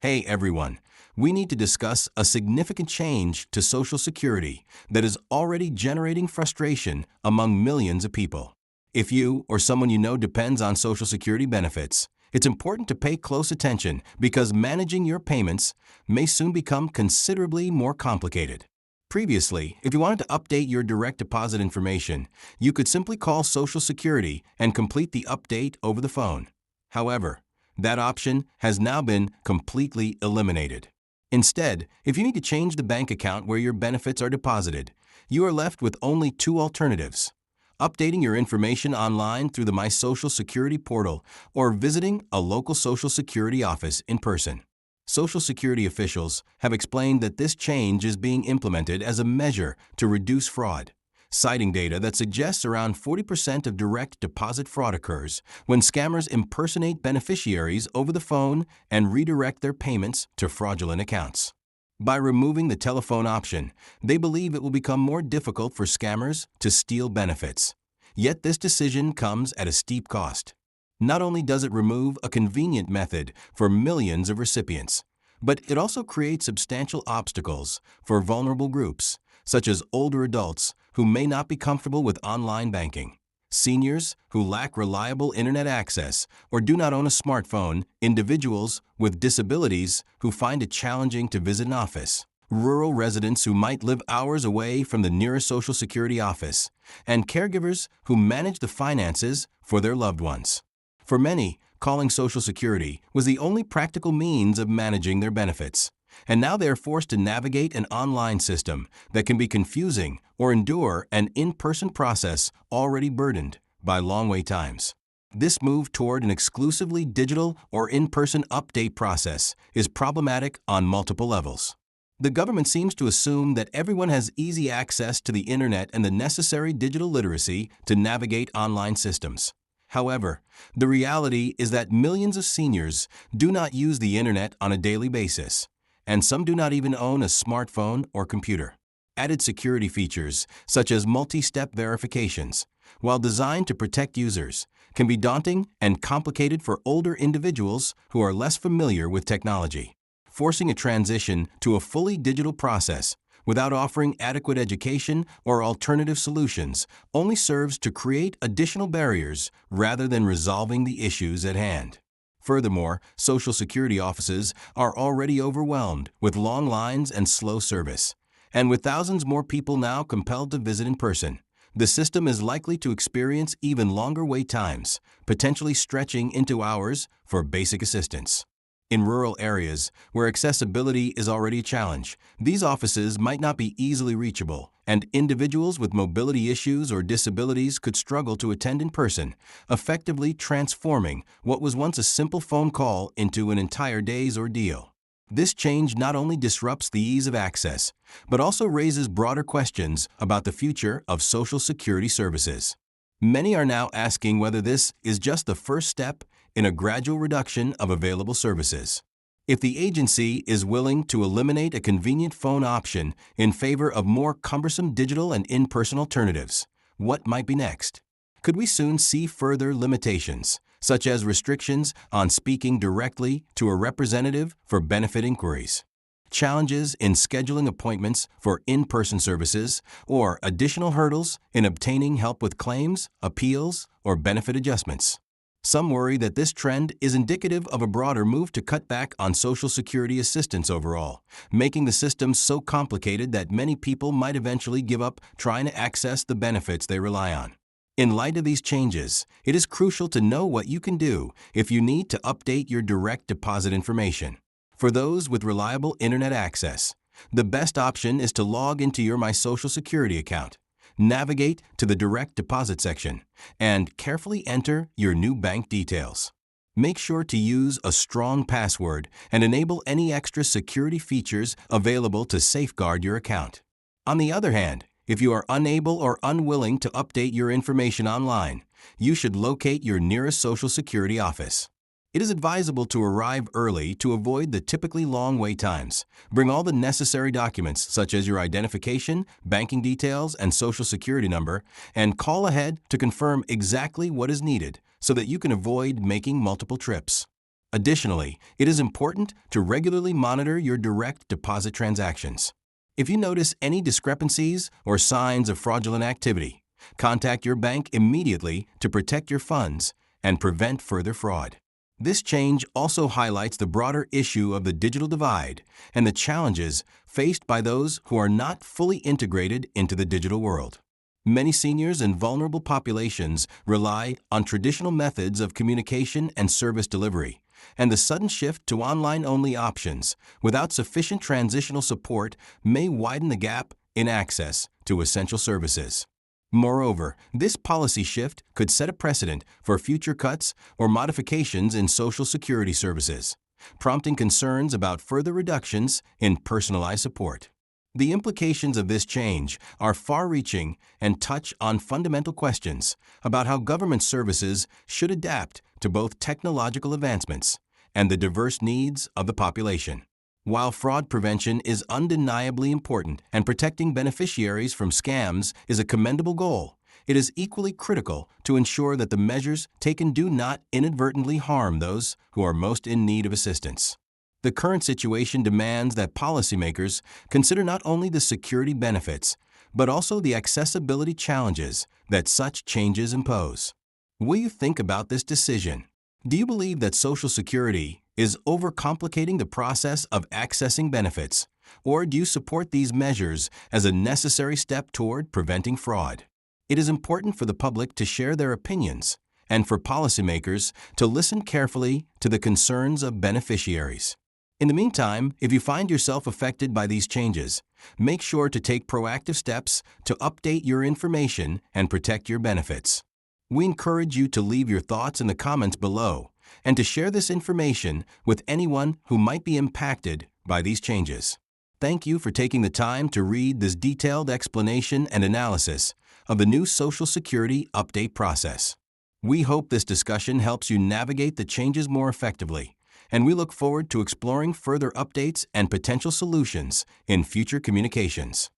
Hey everyone, we need to discuss a significant change to Social Security that is already generating frustration among millions of people. If you or someone you know depends on Social Security benefits, it's important to pay close attention because managing your payments may soon become considerably more complicated. Previously, if you wanted to update your direct deposit information, you could simply call Social Security and complete the update over the phone. However, that option has now been completely eliminated. Instead, if you need to change the bank account where your benefits are deposited, you are left with only two alternatives: updating your information online through the My Social Security portal or visiting a local Social Security office in person. Social Security officials have explained that this change is being implemented as a measure to reduce fraud, citing data that suggests around 40% of direct deposit fraud occurs when scammers impersonate beneficiaries over the phone and redirect their payments to fraudulent accounts. By removing the telephone option, they believe it will become more difficult for scammers to steal benefits. Yet this decision comes at a steep cost. Not only does it remove a convenient method for millions of recipients, but it also creates substantial obstacles for vulnerable groups, such as older adults who may not be comfortable with online banking, seniors who lack reliable internet access or do not own a smartphone, individuals with disabilities who find it challenging to visit an office, rural residents who might live hours away from the nearest Social Security office, and caregivers who manage the finances for their loved ones. For many, calling Social Security was the only practical means of managing their benefits, and now they are forced to navigate an online system that can be confusing or endure an in-person process already burdened by long wait times. This move toward an exclusively digital or in-person update process is problematic on multiple levels. The government seems to assume that everyone has easy access to the internet and the necessary digital literacy to navigate online systems. However, the reality is that millions of seniors do not use the internet on a daily basis, and some do not even own a smartphone or computer. Added security features, such as multi-step verifications, while designed to protect users, can be daunting and complicated for older individuals who are less familiar with technology. Forcing a transition to a fully digital process without offering adequate education or alternative solutions only serves to create additional barriers rather than resolving the issues at hand. Furthermore, Social Security offices are already overwhelmed with long lines and slow service. And with thousands more people now compelled to visit in person, the system is likely to experience even longer wait times, potentially stretching into hours for basic assistance. In rural areas, where accessibility is already a challenge, these offices might not be easily reachable, and individuals with mobility issues or disabilities could struggle to attend in person, effectively transforming what was once a simple phone call into an entire day's ordeal. This change not only disrupts the ease of access, but also raises broader questions about the future of Social Security services. Many are now asking whether this is just the first step in a gradual reduction of available services. If the agency is willing to eliminate a convenient phone option in favor of more cumbersome digital and in-person alternatives, what might be next? Could we soon see further limitations, such as restrictions on speaking directly to a representative for benefit inquiries, challenges in scheduling appointments for in-person services, or additional hurdles in obtaining help with claims, appeals, or benefit adjustments? Some worry that this trend is indicative of a broader move to cut back on Social Security assistance overall, making the system so complicated that many people might eventually give up trying to access the benefits they rely on. In light of these changes, it is crucial to know what you can do if you need to update your direct deposit information. For those with reliable internet access, the best option is to log into your My Social Security account. Navigate to the direct deposit section and carefully enter your new bank details. Make sure to use a strong password and enable any extra security features available to safeguard your account. On the other hand, if you are unable or unwilling to update your information online, you should locate your nearest Social Security office. It is advisable to arrive early to avoid the typically long wait times. Bring all the necessary documents such as your identification, banking details, and Social Security number, and call ahead to confirm exactly what is needed so that you can avoid making multiple trips. Additionally, it is important to regularly monitor your direct deposit transactions. If you notice any discrepancies or signs of fraudulent activity, contact your bank immediately to protect your funds and prevent further fraud. This change also highlights the broader issue of the digital divide and the challenges faced by those who are not fully integrated into the digital world. Many seniors and vulnerable populations rely on traditional methods of communication and service delivery, and the sudden shift to online-only options without sufficient transitional support may widen the gap in access to essential services. Moreover, this policy shift could set a precedent for future cuts or modifications in Social Security services, prompting concerns about further reductions in personalized support. The implications of this change are far-reaching and touch on fundamental questions about how government services should adapt to both technological advancements and the diverse needs of the population. While fraud prevention is undeniably important and protecting beneficiaries from scams is a commendable goal, it is equally critical to ensure that the measures taken do not inadvertently harm those who are most in need of assistance. The current situation demands that policymakers consider not only the security benefits, but also the accessibility challenges that such changes impose. Will you think about this decision? Do you believe that Social Security is overcomplicating the process of accessing benefits, or do you support these measures as a necessary step toward preventing fraud? It is important for the public to share their opinions and for policymakers to listen carefully to the concerns of beneficiaries. In the meantime, if you find yourself affected by these changes, make sure to take proactive steps to update your information and protect your benefits. We encourage you to leave your thoughts in the comments below and to share this information with anyone who might be impacted by these changes. Thank you for taking the time to read this detailed explanation and analysis of the new Social Security update process. We hope this discussion helps you navigate the changes more effectively, and we look forward to exploring further updates and potential solutions in future communications.